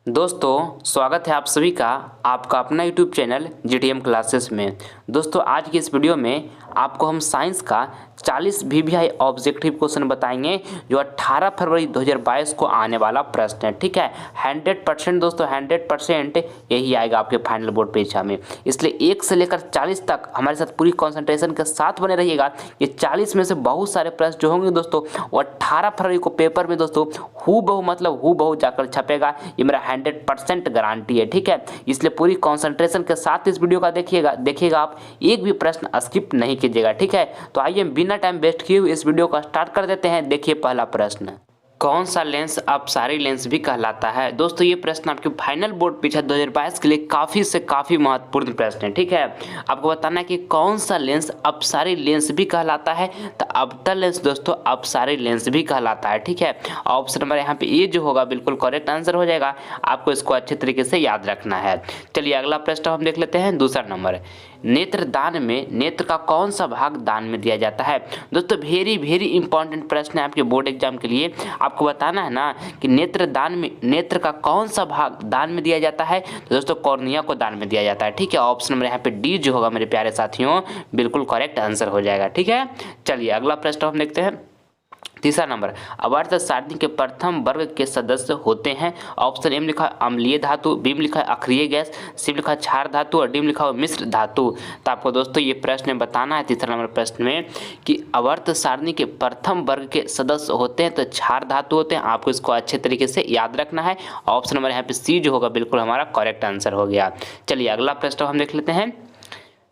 दोस्तों स्वागत है आप सभी का आपका अपना यूट्यूब चैनल जीटीएम क्लासेस में। दोस्तों आज की इस वीडियो में आपको हम साइंस का 40 वीवीआई ऑब्जेक्टिव क्वेश्चन बताएंगे जो 18 फरवरी 2022 को आने वाला प्रश्न है। ठीक है, 100% दोस्तों 100% यही आएगा आपके फाइनल बोर्ड परीक्षा में, इसलिए 1 से लेकर 40 तक हमारे साथ पूरी कंसंट्रेशन के साथ बने रहिएगा। ये 40 में से बहुत सारे प्रश्न जो होंगे दोस्तों वो 18 फरवरी को पेपर में दोस्तों हू बहू जाकर छपेगा, ये मेरा 100% गारंटी है। ठीक है, इसलिए पूरी कंसंट्रेशन के साथ इस वीडियो का देखिएगा आप, एक भी प्रश्न स्किप नहीं कीजिएगा। ठीक है, तो आइए बिना टाइम वेस्ट किए हुए इस वीडियो का स्टार्ट कर देते हैं। देखिए पहला प्रश्न, कौन सा लेंस अपसारी लेंस भी कहलाता है? दोस्तों ये प्रश्न आपके फाइनल बोर्ड परीक्षा 2022 के लिए काफ़ी से काफ़ी महत्वपूर्ण प्रश्न है। ठीक है, आपको बताना है कि कौन सा लेंस अपसारी लेंस भी कहलाता है, तो अवतल लेंस दोस्तों अपसारी लेंस भी कहलाता है। ठीक है, ऑप्शन नंबर यहाँ पे ए जो होगा बिल्कुल करेक्ट आंसर हो जाएगा, आपको इसको अच्छे तरीके से याद रखना है। चलिए अगला प्रश्न हम देख लेते हैं। दूसरा नंबर, नेत्रदान में नेत्र का कौन सा भाग दान में दिया जाता है? दोस्तों वेरी इंपॉर्टेंट प्रश्न है आपके बोर्ड एग्जाम के लिए। आपको बताना है ना कि नेत्रदान में नेत्र का कौन सा भाग दान में दिया जाता है, तो दोस्तों कॉर्निया को दान में दिया जाता है। ठीक है, ऑप्शन नंबर यहाँ पे डी जो होगा मेरे प्यारे साथियों बिल्कुल करेक्ट आंसर हो जाएगा। ठीक है, चलिए अगला प्रश्न हम देखते हैं। तीसरा नंबर, आवर्त सारणी के प्रथम वर्ग के सदस्य होते हैं। ऑप्शन ए में लिखा है अम्लीय धातु, बी में लिखा है अक्रिय गैस, सी में लिखा है क्षार धातु और डी में लिखा है मिश्र धातु। तो आपको दोस्तों ये प्रश्न बताना है तीसरा नंबर प्रश्न में कि आवर्त सारणी के प्रथम वर्ग के सदस्य होते हैं तो क्षार धातु होते हैं। आपको इसको अच्छे तरीके से याद रखना है। ऑप्शन नंबर यहाँ पे सी जो होगा बिल्कुल हमारा करेक्ट आंसर हो गया। चलिए अगला प्रश्न हम देख लेते हैं।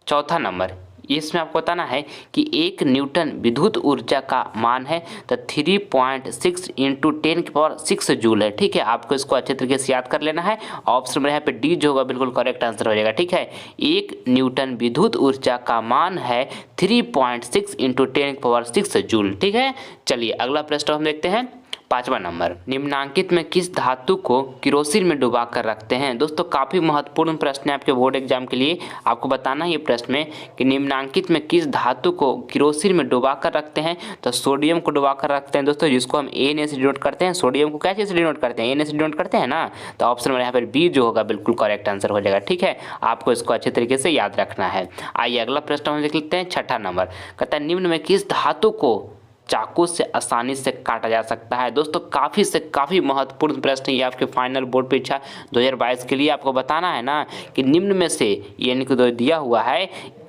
चौथा नंबर, इसमें आपको बताना है कि 1 न्यूटन विद्युत ऊर्जा का मान है तो 3.6 इंटू 10⁶ जूल है। ठीक है, आपको इसको अच्छे तरीके से याद कर लेना है। ऑप्शन नंबर यहाँ पे डी जो होगा बिल्कुल करेक्ट आंसर हो जाएगा। ठीक है, 1 न्यूटन विद्युत ऊर्जा का मान है 3.6 इंटू 10⁶ जूल। ठीक है, चलिए अगला प्रश्न हम देखते हैं। पांचवा नंबर, निम्नांकित में किस धातु को किरोसिन में डुबा कर रखते हैं? दोस्तों काफ़ी महत्वपूर्ण प्रश्न है आपके बोर्ड एग्जाम के लिए। आपको बताना है ये प्रश्न में कि निम्नांकित में किस धातु को किरोसिन में डुबा कर रखते हैं, तो सोडियम को डुबा कर रखते हैं दोस्तों, जिसको हम Na से डिनोट करते हैं। सोडियम को क्या चीज़ से डिनोट करते हैं? Na से डिनोट करते हैं ना। तो ऑप्शन नंबर यहाँ पर बी जो होगा बिल्कुल करेक्ट आंसर हो जाएगा। ठीक है, आपको इसको अच्छे तरीके से याद रखना है। आइए अगला प्रश्न हम देख लेते हैं। छठा नंबर कहता है निम्न में किस धातु को चाकू से आसानी से काटा जा सकता है? दोस्तों काफ़ी से काफ़ी महत्वपूर्ण प्रश्न ये आपके फाइनल बोर्ड परीक्षा 2022 के लिए। आपको बताना है ना कि निम्न में से यानी कि दिया हुआ है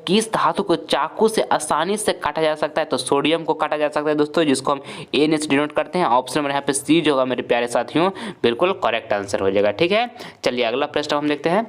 किस धातु को चाकू से आसानी से काटा जा सकता है, तो सोडियम को काटा जा सकता है दोस्तों, जिसको हम Na से डिनोट करते हैं। ऑप्शन नंबर यहाँ पे सी जो होगा मेरे प्यारे साथियों बिल्कुल करेक्ट आंसर हो जाएगा। ठीक है, चलिए अगला प्रश्न हम देखते हैं।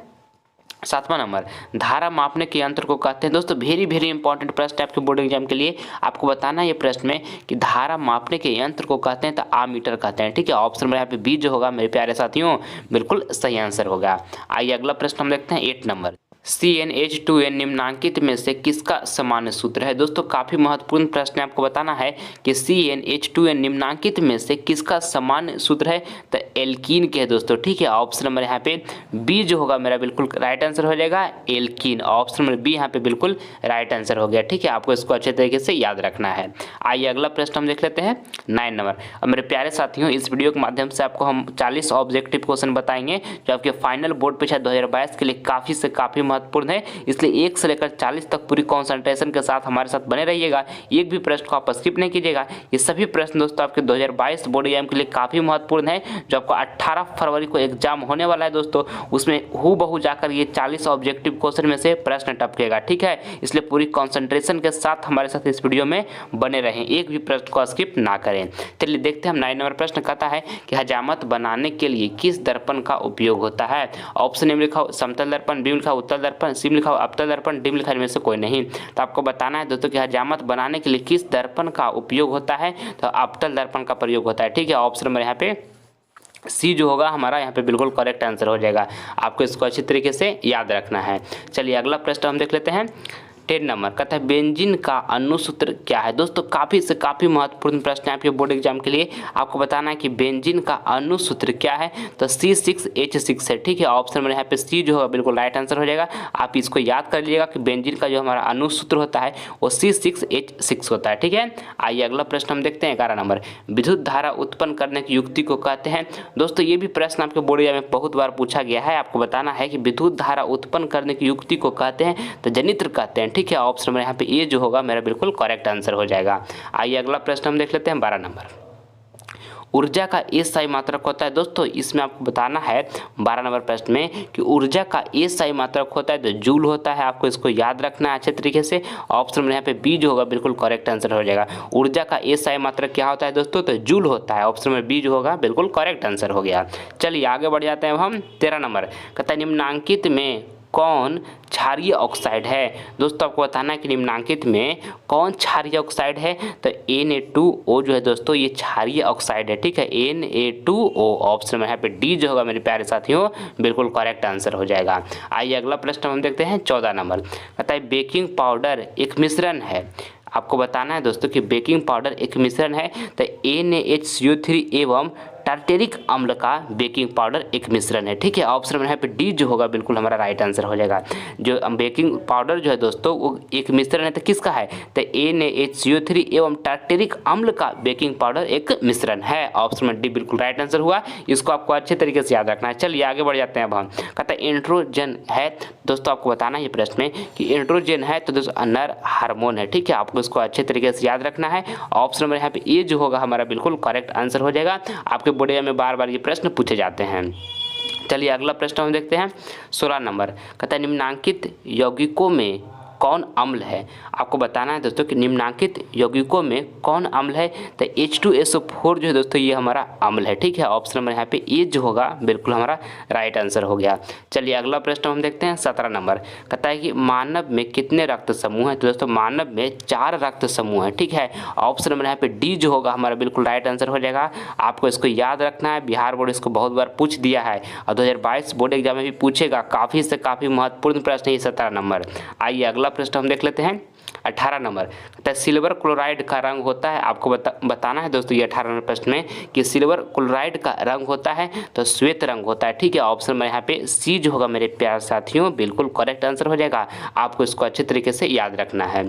सातवां नंबर, धारा मापने के यंत्र को कहते हैं। दोस्तों वेरी इंपॉर्टेंट प्रश्न है आपके बोर्ड एग्जाम के लिए। आपको बताना है ये प्रश्न में कि धारा मापने के यंत्र को कहते हैं तो आमीटर कहते हैं। ठीक है, ऑप्शन नंबर यहाँ पे बी जो होगा मेरे प्यारे साथियों बिल्कुल सही आंसर होगा। आइए अगला प्रश्न हम देखते हैं। 8 नंबर, CnH2n निम्नांकित में से किसका सामान्य सूत्र है? दोस्तों काफ़ी महत्वपूर्ण प्रश्न है। आपको बताना है कि CnH2n निम्नांकित में से किसका सामान्य सूत्र है, तो एल्कीन के है दोस्तों। ठीक है, ऑप्शन नंबर यहाँ पे बी जो होगा मेरा बिल्कुल राइट आंसर हो जाएगा, एल्कीन। ऑप्शन नंबर बी यहाँ पे बिल्कुल राइट आंसर हो गया। ठीक है, आपको इसको अच्छे तरीके से याद रखना है। आइए अगला प्रश्न हम देख लेते हैं। 9 नंबर, अब मेरे प्यारे साथियों इस वीडियो के माध्यम से आपको हम 40 ऑब्जेक्टिव क्वेश्चन बताएंगे जो आपके फाइनल बोर्ड परीक्षा 2022 के लिए काफ़ी से काफ़ी महत्वपूर्ण है। इसलिए 1 से लेकर 40 तक पूरी कंसंट्रेशन के साथ हमारे साथ बने रहिएगा। एक भी प्रश्न को आप स्किप नहीं कीजिएगा। ये सभी प्रश्न दोस्तों आपके 2022 बोर्ड एग्जाम के लिए काफ़ी महत्वपूर्ण है, जो आपको 18 फरवरी को एग्जाम होने वाला है दोस्तों। उसमें हूबहू जाकर ये 40 ऑब्जेक्टिव क्वेश्चन में से प्रश्न टपकेगा। ठीक है, इसलिए पूरी कंसंट्रेशन के साथ हमारे साथ इस वीडियो में बने रहें, एक भी प्रश्न को स्किप ना करें। चलिए देखते हैं हम 9 नंबर प्रश्न कहता है कि हजामत बनाने के लिए किस दर्पण का उपयोग होता है? ऑप्शन ए में लिखा समतल दर्पण, बी में लिखा उत्तल दर्पण, सी में लिखा अवतल दर्पण, डी में लिखा इनमें से कोई नहीं। तो आपको बताना है दोस्तों कि हजामत बनाने के लिए किस दर्पण का उपयोग होता है, तो अवतल दर्पण का प्रयोग होता है। ठीक है, ऑप्शन नंबर यहाँ पे सी जो होगा हमारा यहाँ पे बिल्कुल करेक्ट आंसर हो जाएगा। आपको इसको अच्छी तरीके से याद रखना है। चलिए अगला प्रश्न हम देख लेते हैं। 10 नंबर कहता है बेंजीन का अनुसूत्र क्या है। दोस्तों काफ़ी से काफ़ी महत्वपूर्ण प्रश्न है आपके बोर्ड एग्जाम के लिए। आपको बताना है कि बेंजीन का अनुसूत्र क्या है, तो C6H6 है। ठीक है, ऑप्शन में यहाँ पे सी जो होगा बिल्कुल राइट आंसर हो जाएगा। आप इसको याद कर लीजिएगा कि बेंजीन का जो हमारा अनुसूत्र होता है वो C6H6 होता है। ठीक है, आइए अगला प्रश्न हम देखते हैं 11 नंबर। विद्युत धारा उत्पन्न करने की युक्ति को कहते हैं। दोस्तों ये भी प्रश्न आपके बोर्ड एग्जाम में बहुत बार पूछा गया है। आपको बताना है कि विद्युत धारा उत्पन्न करने की युक्ति को कहते हैं तो जनित्र कहते हैं। ठीक है, ऑप्शन में यहाँ पे ये जो होगा मेरा बिल्कुल करेक्ट आंसर हो जाएगा। आइए अगला प्रश्न हम देख लेते हैं 12 नंबर। ऊर्जा का SI मात्रक होता है। दोस्तों इसमें आपको बताना है 12 नंबर प्रश्न में कि ऊर्जा का SI मात्रक होता है तो जूल होता है। आपको इसको याद रखना है अच्छे तरीके से। ऑप्शन में यहाँ पे बी जो होगा बिल्कुल करेक्ट आंसर हो जाएगा। ऊर्जा का SI मात्रक क्या होता है दोस्तों, तो जूल होता है। ऑप्शन में बी जो होगा बिल्कुल करेक्ट आंसर हो गया। चलिए आगे बढ़ जाते हैं हम 13 नंबर। कहता है निम्नांकित में कौन क्षारीय ऑक्साइड है। दोस्तों आपको बताना है कि निम्नांकित में कौन क्षारीय ऑक्साइड है, तो Na2O जो है दोस्तों ये क्षारीय ऑक्साइड है। ठीक है, Na2O ऑप्शन में यहाँ पे डी जो होगा मेरे प्यारे साथियों बिल्कुल करेक्ट आंसर हो जाएगा। आइए अगला प्रश्न हम देखते हैं 14 नंबर। कहता है बेकिंग पाउडर एक मिश्रण है। आपको बताना है दोस्तों कि बेकिंग पाउडर एक मिश्रण है तो NaHCO3 एवं टार्टेरिक अम्ल का बेकिंग पाउडर एक मिश्रण है। ठीक है, ऑप्शन में यहाँ पे डी जो होगा बिल्कुल हमारा राइट आंसर हो जाएगा। जो बेकिंग पाउडर जो है दोस्तों वो एक मिश्रण है तो किसका है, तो NaHCO3 एवं टार्टेरिक अम्ल का बेकिंग पाउडर एक मिश्रण है। ऑप्शन में डी बिल्कुल राइट आंसर हुआ। इसको आपको अच्छे तरीके से याद रखना है। चलिए आगे बढ़ जाते हैं। अब हम कहता है एंड्रोजन है। दोस्तों आपको बताना है ये प्रश्न में कि एंड्रोजन है तो दोस्तों नर हार्मोन है। ठीक है, आपको इसको अच्छे तरीके से याद रखना है। ऑप्शन में यहाँ पे ये जो होगा हमारा बिल्कुल करेक्ट आंसर हो जाएगा। आपके बोर्ड में बार बार ये प्रश्न पूछे जाते हैं। चलिए अगला प्रश्न हम देखते हैं 16 नंबर। कहता है निम्नांकित यौगिकों में कौन अम्ल है। आपको बताना है दोस्तों कि निम्नांकित यौगिकों में कौन अम्ल है, तो H2SO4 जो है दोस्तों ये हमारा अम्ल है। ठीक है, ऑप्शन नंबर यहाँ पे ए जो होगा बिल्कुल हमारा राइट आंसर हो गया। चलिए अगला प्रश्न हम देखते हैं 17 नंबर। कहता है कि मानव में कितने रक्त समूह हैं, तो दोस्तों मानव में 4 रक्त समूह है। ठीक है, ऑप्शन नंबर यहाँ पे डी जो होगा हमारा बिल्कुल राइट आंसर हो जाएगा। आपको इसको याद रखना है। बिहार बोर्ड इसको बहुत बार पूछ दिया है और 2022 बोर्ड एग्जाम में भी पूछेगा। काफ़ी से काफ़ी महत्वपूर्ण प्रश्न है 17 नंबर। आइए अगला प्रश्न हम देख लेते हैं 18 नंबर। कहता है सिल्वर क्लोराइड का रंग होता है। आपको बताना है दोस्तों ये 18 नंबर प्रश्न में कि सिल्वर क्लोराइड का रंग होता है तो श्वेत रंग होता है। ठीक है, ऑप्शन में यहाँ पे सी जो होगा मेरे प्यारे साथियों बिल्कुल करेक्ट आंसर हो जाएगा। आपको इसको अच्छे तरीके से याद रखना है।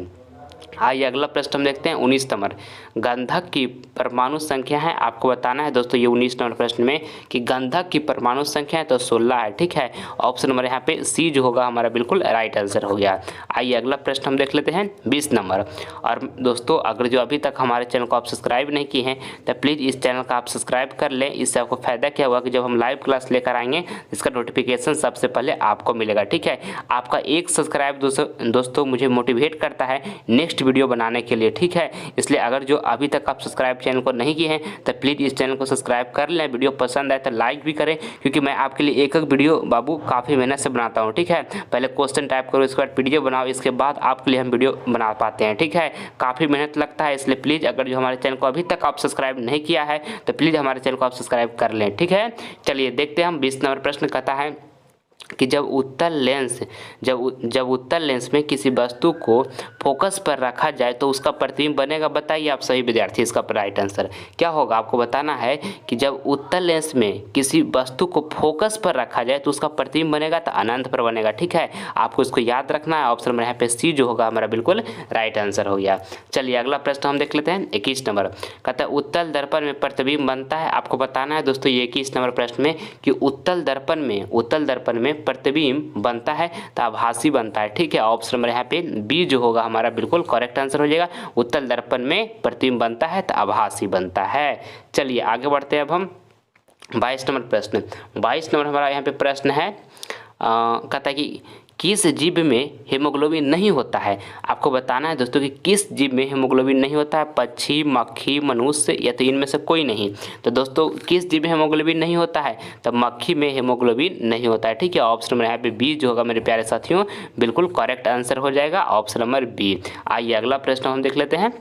आइए अगला प्रश्न हम देखते हैं 19 नंबर। गंधक की परमाणु संख्या है। आपको बताना है दोस्तों ये 19 नंबर प्रश्न में कि गंधक की परमाणु संख्या है तो 16 है। ठीक है, ऑप्शन नंबर यहाँ पे सी जो होगा हमारा बिल्कुल राइट आंसर हो गया। आइए अगला प्रश्न हम देख लेते हैं 20 नंबर। और दोस्तों अगर जो अभी तक हमारे चैनल को आप सब्सक्राइब नहीं किए हैं तो प्लीज़ इस चैनल का आप सब्सक्राइब कर लें। इससे आपको फ़ायदा क्या होगा कि जब हम लाइव क्लास लेकर आएंगे इसका नोटिफिकेशन सबसे पहले आपको मिलेगा। ठीक है, आपका एक सब्सक्राइब दोस्तों मुझे मोटिवेट करता है नेक्स्ट वीडियो बनाने के लिए। ठीक है, इसलिए अगर जो अभी तक आप सब्सक्राइब चैनल को नहीं किए हैं तो प्लीज़ इस चैनल को सब्सक्राइब कर लें। वीडियो पसंद आए तो लाइक भी करें, क्योंकि मैं आपके लिए एक वीडियो बाबू काफ़ी मेहनत से बनाता हूं। ठीक है, पहले क्वेश्चन टाइप करो, इसके बाद पीडीएफ बनाओ, इसके बाद आपके लिए हम वीडियो बना पाते हैं। ठीक है, काफ़ी मेहनत लगता है, इसलिए प्लीज़ अगर जो हमारे चैनल को अभी तक आप सब्सक्राइब नहीं किया है तो प्लीज़ हमारे चैनल को आप सब्सक्राइब कर लें। ठीक है, चलिए देखते हैं हम 20 नंबर प्रश्न कहता है कि जब उत्तल लेंस में किसी वस्तु को फोकस पर रखा जाए तो उसका प्रतिबिंब बनेगा। बताइए आप सभी विद्यार्थी इसका राइट आंसर क्या होगा। आपको बताना है कि जब उत्तल लेंस में किसी वस्तु को फोकस पर रखा जाए तो उसका प्रतिबिंब बनेगा तो अनंत पर बनेगा। ठीक है, आपको इसको याद रखना है। ऑप्शन में यहाँ पे सी जो होगा हमारा बिल्कुल राइट आंसर हो गया। चलिए अगला प्रश्न हम देख लेते हैं 21 नंबर। कहता है उत्तल दर्पण में प्रतिबिंब बनता है। आपको बताना है दोस्तों ये 21 नंबर प्रश्न में कि उत्तल दर्पण में प्रतिबिंब बनता है तो आभासी बनता है। ठीक है, ऑप्शन नंबर यहाँ पे बी जो होगा हमारा बिल्कुल करेक्ट आंसर हो जाएगा। उत्तल दर्पण में प्रतिबिंब बनता है तो आभासी बनता है। चलिए आगे बढ़ते हैं। अब हम 22 नंबर प्रश्न। 22 नंबर हमारा यहाँ पे प्रश्न है कहता है कि किस जीव में हीमोग्लोबिन नहीं होता है। आपको बताना है दोस्तों कि किस जीव में हीमोग्लोबिन नहीं होता है। पक्षी, मक्खी, मनुष्य या तो इनमें से कोई नहीं। तो दोस्तों किस जीव में हीमोग्लोबिन नहीं होता है, तो मक्खी में हीमोग्लोबिन नहीं होता है। ठीक है, ऑप्शन नंबर यहाँ पे बी जो होगा मेरे प्यारे साथियों बिल्कुल करेक्ट आंसर हो जाएगा। Option number B. आइए अगला प्रश्न हम देख लेते हैं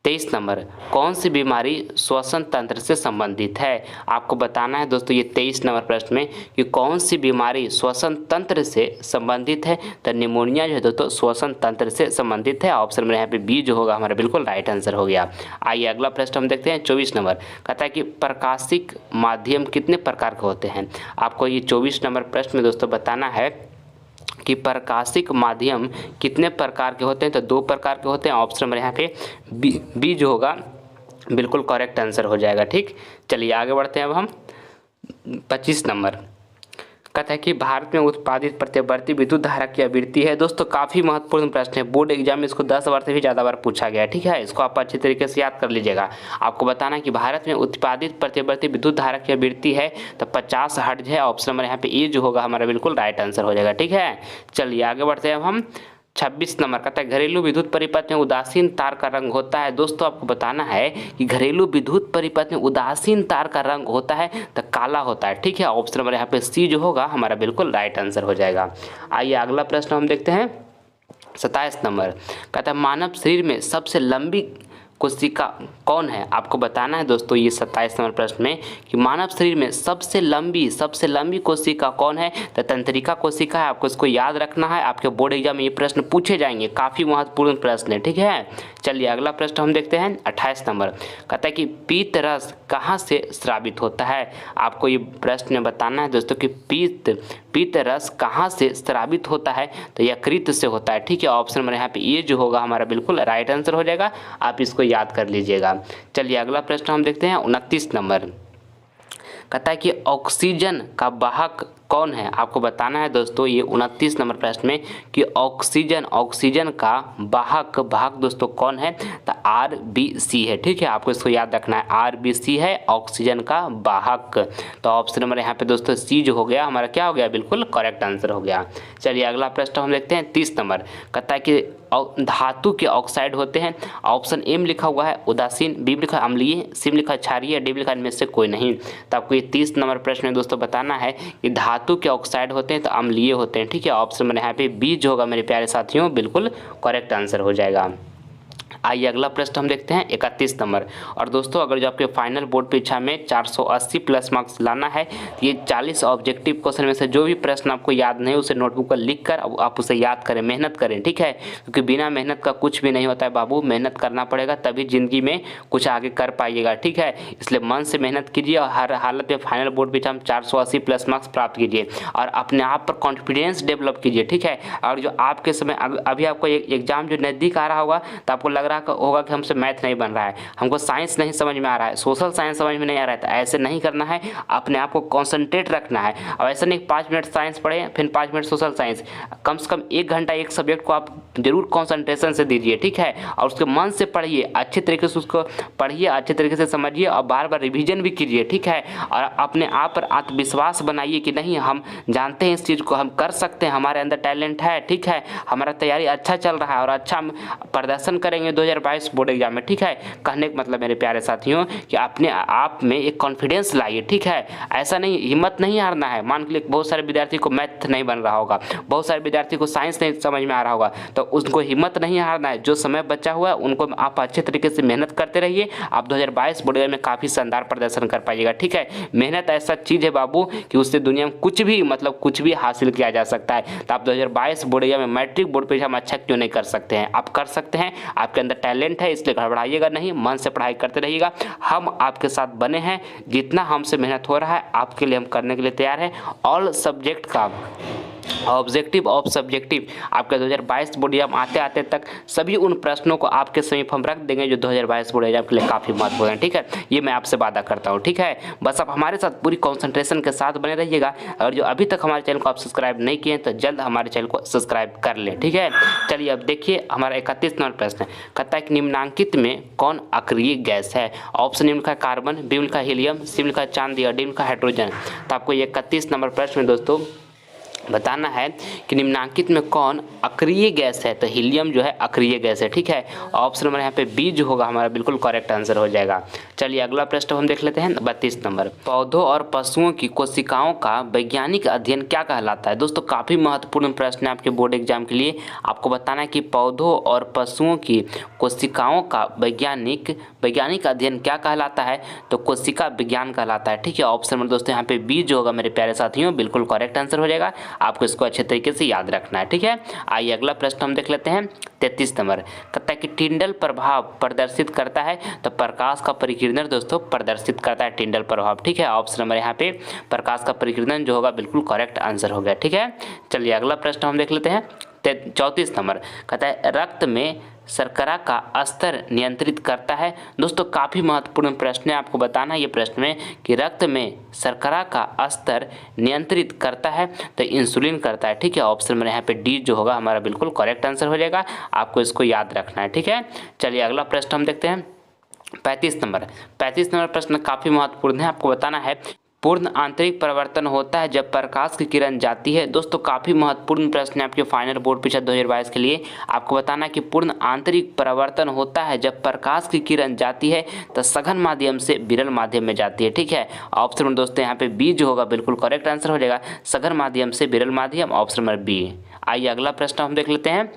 23 नंबर, कौन सी बीमारी श्वसन तंत्र से संबंधित है? आपको बताना है दोस्तों ये 23 नंबर प्रश्न में कि कौन सी बीमारी श्वसन तंत्र से संबंधित है। तो निमोनिया जो है दोस्तों श्वसन तंत्र से संबंधित है। ऑप्शन में यहाँ पे बी जो होगा हमारा बिल्कुल राइट आंसर हो गया। आइए अगला प्रश्न हम देखते हैं 24 नंबर, कहता है कि प्रकाशिक माध्यम कितने प्रकार के होते हैं? आपको ये 24 नंबर प्रश्न में दोस्तों बताना है कि प्रकाशिक माध्यम कितने प्रकार के होते हैं। तो 2 प्रकार के होते हैं। ऑप्शन नंबर यहाँ पे बी जो होगा बिल्कुल करेक्ट आंसर हो जाएगा। ठीक, चलिए आगे बढ़ते हैं। अब हम 25 नंबर, कहता है कि भारत में उत्पादित प्रत्यवर्ती विद्युत धारा की आवृत्ति है। दोस्तों काफ़ी महत्वपूर्ण प्रश्न है, बोर्ड एग्जाम में इसको 10 बार से भी ज़्यादा बार पूछा गया है। ठीक है, इसको आप अच्छी तरीके से याद कर लीजिएगा। आपको बताना है कि भारत में उत्पादित प्रत्यवर्ती विद्युत धारा की आवृत्ति है तो 50 हर्ट्ज है। ऑप्शन नंबर यहाँ पे ए जो होगा हमारा बिल्कुल राइट आंसर हो जाएगा। ठीक है, चलिए आगे बढ़ते हैं। अब हम 26 नंबर, कहता है घरेलू विद्युत परिपथ में उदासीन तार का रंग होता है। दोस्तों आपको बताना है कि घरेलू विद्युत परिपथ में उदासीन तार का रंग होता है तो काला होता है। ठीक है, ऑप्शन नंबर यहाँ पे सी जो होगा हमारा बिल्कुल राइट आंसर हो जाएगा। आइए अगला प्रश्न हम देखते हैं 27 नंबर, कहता है मानव शरीर में सबसे लंबी कोशिका कौन है? आपको बताना है दोस्तों ये 27 नंबर प्रश्न में कि मानव शरीर में सबसे लंबी कोशिका कौन है? तो तंत्रिका कोशिका है। आपको इसको याद रखना है, आपके बोर्ड एग्जाम में ये प्रश्न पूछे जाएंगे, काफ़ी महत्वपूर्ण प्रश्न है। ठीक है, चलिए अगला प्रश्न हम देखते हैं 28 नंबर, कहता है कि पीत रस कहाँ से स्रावित होता है? आपको ये प्रश्न बताना है दोस्तों कि पीत रस कहाँ से स्रावित होता है? तो यकृत से होता है। ठीक है, ऑप्शन नंबर यहाँ पे ये जो होगा हमारा बिल्कुल राइट आंसर हो जाएगा। आप इसको याद कर लीजिएगा। चलिए अगला प्रश्न हम देखते हैं 29 नंबर, कहता है कि ऑक्सीजन का वाहक कौन है? आपको बताना है दोस्तों ये 29 नंबर प्रश्न में कि ऑक्सीजन का वाहक दोस्तों कौन है? तो RBC है। ठीक है, आपको इसको याद रखना है, RBC है ऑक्सीजन का वाहक। तो ऑप्शन नंबर यहाँ पे दोस्तों सी जो हो गया हमारा क्या हो गया? बिल्कुल करेक्ट आंसर हो गया। चलिए अगला प्रश्न हम देखते हैं 30 नंबर, कहता है कि धातु के ऑक्साइड होते हैं। ऑप्शन ए में लिखा हुआ है उदासीन, बी में लिखा है अम्लीय, सी में लिखा है क्षारीय, डी में लिखा है इनमें से कोई नहीं। तो आपको ये 30 नंबर प्रश्न में दोस्तों बताना है कि धातु के ऑक्साइड होते हैं तो अम्लीय होते हैं। ठीक है, ऑप्शन में यहाँ पे बी जो होगा मेरे प्यारे साथियों बिल्कुल करेक्ट आंसर हो जाएगा। आइए अगला प्रश्न हम देखते हैं 31 नंबर। और दोस्तों अगर जो आपके फाइनल बोर्ड परीक्षा में 480 प्लस मार्क्स लाना है तो ये 40 ऑब्जेक्टिव क्वेश्चन में से जो भी प्रश्न आपको याद नहीं उसे नोटबुक पर लिख कर आप उसे याद करें, मेहनत करें। ठीक है, क्योंकि बिना मेहनत का कुछ भी नहीं होता है बाबू, मेहनत करना पड़ेगा तभी ज़िंदगी में कुछ आगे कर पाइएगा। ठीक है, इसलिए मन से मेहनत कीजिए और हर हालत में फाइनल बोर्ड परीक्षा में 480 प्लस मार्क्स प्राप्त कीजिए और अपने आप पर कॉन्फिडेंस डेवलप कीजिए। ठीक है, और जो आपके समय अभी आपको एग्जाम जो नज़दीक आ रहा होगा तो आपको लग रहा होगा कि हमसे मैथ नहीं बन रहा है, हमको साइंस नहीं समझ में आ रहा है, सोशल साइंस समझ में नहीं आ रहा है, तो ऐसे नहीं करना है। अपने आप को कॉन्सेंट्रेट रखना है और ऐसा नहीं 5 मिनट साइंस पढ़े फिर 5 मिनट सोशल साइंस, कम से कम 1 घंटा एक सब्जेक्ट को आप जरूर कॉन्सेंट्रेशन से दीजिए। ठीक है, और उसके मन से पढ़िए, अच्छे तरीके से उसको पढ़िए, अच्छे तरीके से समझिए और बार बार रिवीजन भी कीजिए। ठीक है, और अपने आप पर आत्मविश्वास बनाइए कि नहीं हम जानते हैं इस चीज़ को, हम कर सकते हैं, हमारे अंदर टैलेंट है। ठीक है, हमारा तैयारी अच्छा चल रहा है और अच्छा प्रदर्शन करेंगे 2022 बोर्ड एग्जाम में। ठीक है, कहने का मतलब मेरे प्यारे साथियों कि अपने आप में एक कॉन्फिडेंस लाइए। ठीक है, ऐसा नहीं, हिम्मत नहीं हारना है। मान के लिए बहुत सारे विद्यार्थी को मैथ नहीं बन रहा होगा, बहुत सारे विद्यार्थी को साइंस नहीं समझ में आ रहा होगा, तो उनको हिम्मत नहीं हारना है। जो समय बचा हुआ है उनको आप अच्छे तरीके से मेहनत करते रहिए, आप 2022 बोर्ड एग्जाम में काफ़ी शानदार प्रदर्शन कर पाइएगा। ठीक है, मेहनत ऐसा चीज़ है बाबू कि उससे दुनिया में कुछ भी मतलब कुछ भी हासिल किया जा सकता है। तो आप 2022 बोर्ड एग्जाम में मैट्रिक बोर्ड परीक्षा में अच्छा क्यों नहीं कर सकते हैं? आप कर सकते हैं, आपके अंदर टैलेंट है, इसलिए घबराइएगा नहीं, मन से पढ़ाई करते रहिएगा। हम आपके साथ बने हैं, जितना हमसे मेहनत हो रहा है आपके लिए हम करने के लिए तैयार हैं। ऑल सब्जेक्ट का ऑब्जेक्टिव ऑफ सब्जेक्टिव आपके 2022 बोर्ड एग्जाम आते आते तक सभी उन प्रश्नों को आपके समीप हम रख देंगे जो 2022 बोर्ड एग्जाम के लिए काफ़ी महत्वपूर्ण है। ठीक है, ये मैं आपसे वादा करता हूँ। ठीक है, बस आप हमारे साथ पूरी कंसंट्रेशन के साथ बने रहिएगा। और जो अभी तक हमारे चैनल को आप सब्सक्राइब नहीं किए तो जल्द हमारे चैनल को सब्सक्राइब कर लें। ठीक है, चलिए अब देखिए हमारा 31 नंबर प्रश्न है, कहता है कि निम्नांकित में कौन अक्रिय गैस है? ऑप्शन ए लिखा कार्बन, बी लिखा हीलियम, सी लिखा चांदी और डी लिखा हाइड्रोजन। तो आपको ये 31 नंबर प्रश्न में दोस्तों बताना है कि निम्नांकित में कौन अक्रिय गैस है। तो हीलियम जो है अक्रिय गैस है, ठीक है। ऑप्शन नंबर यहाँ पे बी जो होगा हमारा बिल्कुल करेक्ट आंसर हो जाएगा। चलिए अगला प्रश्न हम देख लेते हैं 32 नंबर। पौधों और पशुओं की कोशिकाओं का वैज्ञानिक अध्ययन क्या कहलाता है। दोस्तों काफ़ी महत्वपूर्ण प्रश्न है आपके बोर्ड एग्जाम के लिए। आपको बताना है कि पौधों और पशुओं की कोशिकाओं का वैज्ञानिक अध्ययन क्या कहलाता है। तो कोशिका विज्ञान कहलाता है, ठीक है। ऑप्शन नंबर दोस्तों यहाँ पे बी जो होगा मेरे प्यारे साथियों बिल्कुल करेक्ट आंसर हो जाएगा। आपको इसको अच्छे तरीके से याद रखना है, ठीक है। आइए अगला प्रश्न हम देख लेते हैं 33 नंबर। कहता है कि टिंडल प्रभाव प्रदर्शित करता है। तो प्रकाश का परिकिरण दोस्तों प्रदर्शित करता है टिंडल प्रभाव, ठीक है। ऑप्शन नंबर यहाँ पे प्रकाश का परिकिरण जो होगा बिल्कुल करेक्ट आंसर हो गया, ठीक है। चलिए अगला प्रश्न हम देख लेते हैं 34 नंबर। कहता है रक्त में शर्करा का स्तर नियंत्रित करता है। दोस्तों काफ़ी महत्वपूर्ण प्रश्न है। आपको बताना है ये प्रश्न में कि रक्त में शर्करा का स्तर नियंत्रित करता है। तो इंसुलिन करता है, ठीक है। ऑप्शन में यहाँ पे डी जो होगा हमारा बिल्कुल करेक्ट आंसर हो जाएगा। आपको इसको याद रखना है, ठीक है। चलिए अगला प्रश्न हम देखते हैं 35 नंबर। 35 नंबर प्रश्न काफ़ी महत्वपूर्ण है। आपको बताना है पूर्ण आंतरिक परिवर्तन होता है जब प्रकाश की किरण जाती है। दोस्तों काफ़ी महत्वपूर्ण प्रश्न है आपके फाइनल बोर्ड परीक्षा 2022 के लिए। आपको बताना है कि पूर्ण आंतरिक परिवर्तन होता है जब प्रकाश की किरण जाती है तो सघन माध्यम से विरल माध्यम में जाती है, ठीक है। ऑप्शन नंबर दोस्तों यहाँ पे बी जो होगा बिल्कुल करेक्ट आंसर हो जाएगा, सघन माध्यम से विरल माध्यम, ऑप्शन नंबर बी। आइए अगला प्रश्न हम देख लेते हैं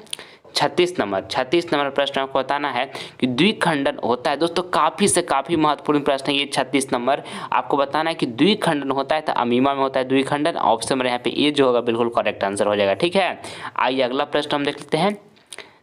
36 नंबर प्रश्न आपको बताना है कि द्विखंडन होता है। दोस्तों काफ़ी से काफ़ी महत्वपूर्ण प्रश्न है ये 36 नंबर। आपको बताना है कि द्विखंडन होता है तो अमीमा में होता है द्विखंडन। ऑप्शन नंबर यहाँ पे ए जो होगा बिल्कुल करेक्ट आंसर हो जाएगा, ठीक है। आइए अगला प्रश्न हम देख लेते हैं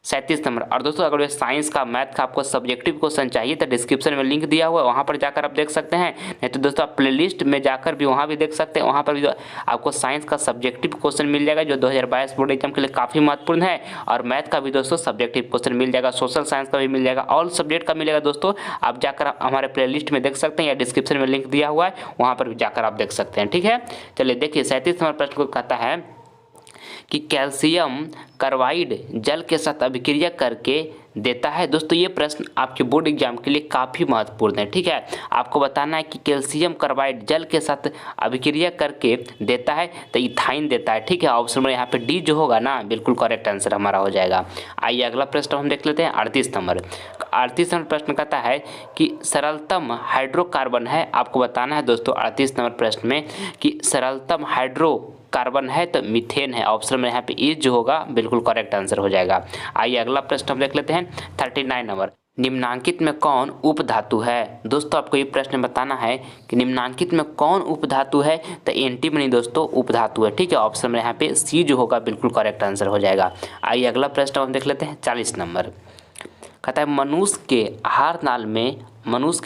37 नंबर। और दोस्तों अगर साइंस का मैथ का आपको सब्जेक्टिव क्वेश्चन चाहिए तो डिस्क्रिप्शन में लिंक दिया हुआ है, वहाँ पर जाकर आप देख सकते हैं। नहीं तो दोस्तों आप प्लेलिस्ट में जाकर भी वहाँ भी देख सकते हैं। वहाँ पर भी आपको साइंस का सब्जेक्टिव क्वेश्चन मिल जाएगा जो 2022 बोर्ड एग्जाम के लिए काफ़ी महत्वपूर्ण है। और मैथ का भी दोस्तों सब्जेक्टिव क्वेश्चन मिल जाएगा, सोशल साइंस का भी मिल जाएगा, ऑल सब्जेक्ट का मिलेगा। दोस्तों आप जाकर हमारे प्लेलिस्ट में देख सकते हैं या डिस्क्रिप्शन में लिंक दिया हुआ है, वहाँ पर भी जाकर आप देख सकते हैं, ठीक है। चलिए देखिए 37 नंबर प्रश्न को कहता है कि कैल्शियम कार्बाइड जल के साथ अभिक्रिया करके देता है। दोस्तों ये प्रश्न आपके बोर्ड एग्जाम के लिए काफ़ी महत्वपूर्ण है, ठीक है। आपको बताना है कि कैल्शियम कार्बाइड जल के साथ अभिक्रिया करके देता है तो इथाइन देता है, ठीक है। ऑप्शन नंबर यहाँ पे डी जो होगा ना बिल्कुल करेक्ट आंसर हमारा हो जाएगा। आइए अगला प्रश्न हम देख लेते हैं 38 नंबर। 38 नंबर प्रश्न कहता है कि सरलतम हाइड्रोकार्बन है। आपको बताना है दोस्तों 38 नंबर प्रश्न में कि सरलतम हाइड्रोकार्बन है तो मीथेन है। ऑप्शन में यहाँ पे ए जो होगा बिल्कुल करेक्ट आंसर हो जाएगा। आइए अगला प्रश्न हम देख लेते हैं 39 नंबर। निम्नांकित में कौन उपधातु है। दोस्तों आपको ये प्रश्न बताना है कि निम्नांकित में कौन उपधातु है तो एंटीमनी दोस्तों उपधातु है, ठीक है। ऑप्शन में यहाँ पे सी जो होगा बिल्कुल करेक्ट आंसर हो जाएगा। आइए अगला प्रश्न हम देख लेते हैं 40 नंबर। कहता है मनुष्य के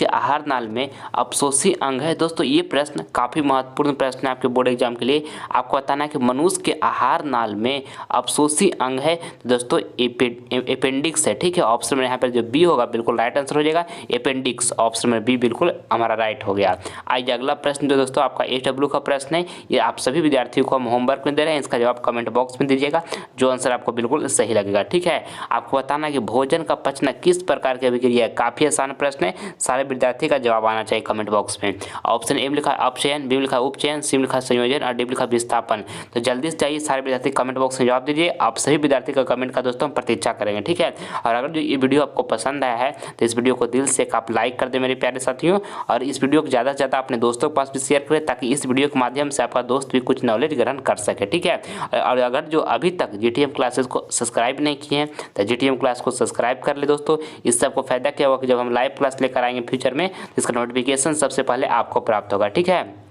आहार नाल में अवशोषी अंग है। दोस्तों ये प्रश्न काफ़ी महत्वपूर्ण प्रश्न है आपके बोर्ड एग्जाम के लिए। आपको बताना है कि मनुष्य के आहार नाल में अवशोषी अंग है तो दोस्तों अपेंडिक्स है, ठीक है। ऑप्शन में यहाँ पर जो बी होगा बिल्कुल राइट आंसर हो जाएगा, अपेंडिक्स। ऑप्शन में बी बिल्कुल हमारा राइट हो गया। आइए अगला प्रश्न जो दोस्तों आपका HW का प्रश्न है, ये आप सभी विद्यार्थियों को हम होमवर्क में दे रहे हैं। इसका जवाब कमेंट बॉक्स में दीजिएगा जो आंसर आपको बिल्कुल सही लगेगा, ठीक है। आपको बताना है कि भोजन का पचना किस प्रकार की अभिक्रिया है। काफ़ी आसान प्रश्न है, सारे विद्यार्थी का जवाब आना चाहिए कमेंट बॉक्स में। ऑप्शन ए लिखा अपचयन, बी लिखा उपचयन, सी लिखा संयोजन और डी लिखा विस्थापन। तो जल्दी से चाहिए सारे विद्यार्थी कमेंट बॉक्स में जवाब दीजिए। आप सभी विद्यार्थी का कमेंट का दोस्तों हम प्रतीक्षा करेंगे, ठीक है। और अगर जो ये वीडियो आपको पसंद आया है तो इस वीडियो को दिल से आप लाइक कर दें मेरे प्यारे साथियों। और इस वीडियो को ज़्यादा से ज़्यादा अपने दोस्तों के पास भी शेयर करें ताकि इस वीडियो के माध्यम से आपका दोस्त भी कुछ नॉलेज ग्रहण कर सके, ठीक है। और अगर जो अभी तक GTM क्लासेस को सब्सक्राइब नहीं किए हैं तो GTM क्लास को सब्सक्राइब कर ले दोस्तों। इससे आपको फायदा क्या होगा कि जब हम लाइव क्लास लेकर आएंगे फ्यूचर में इसका नोटिफिकेशन सबसे पहले आपको प्राप्त होगा, ठीक है।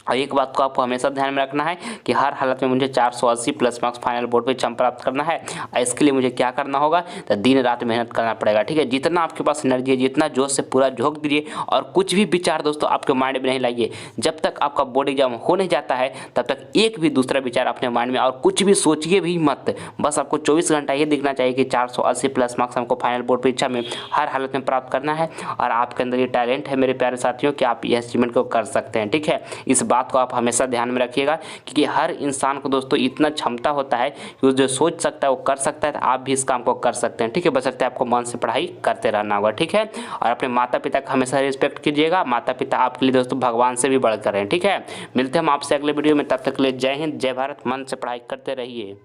और एक बात को आपको हमेशा ध्यान में रखना है कि हर हालत में मुझे 480 प्लस मार्क्स फाइनल बोर्ड पे एग्जाम प्राप्त करना है। और इसके लिए मुझे क्या करना होगा तो दिन रात मेहनत करना पड़ेगा, ठीक है। जितना आपके पास एनर्जी है जितना जोश से पूरा झोंक दीजिए और कुछ भी विचार दोस्तों आपके माइंड में नहीं लाइए। जब तक आपका बोर्ड एग्जाम हो नहीं जाता है तब तक एक भी दूसरा विचार अपने माइंड में और कुछ भी सोचिए भी मत। बस आपको 24 घंटा ये दिखना चाहिए कि 480 प्लस मार्क्स हमको फाइनल बोर्ड परीक्षा में हर हालत में प्राप्त करना है। और आपके अंदर ये टैलेंट है मेरे प्यारे साथियों कि आप ये अचीवमेंट को कर सकते हैं, ठीक है। इस बात को आप हमेशा ध्यान में रखिएगा, क्योंकि हर इंसान को दोस्तों इतना क्षमता होता है कि वो जो सोच सकता है वो कर सकता है। तो आप भी इस काम को कर सकते हैं, ठीक है, बशर्ते आपको मन से पढ़ाई करते रहना होगा, ठीक है। और अपने माता पिता का हमेशा रिस्पेक्ट कीजिएगा, माता पिता आपके लिए दोस्तों भगवान से भी बढ़कर हैं, ठीक है। मिलते हैं हम आपसे अगले वीडियो में, तब तक के लिए जय हिंद, जय भारत, मन से पढ़ाई करते रहिए।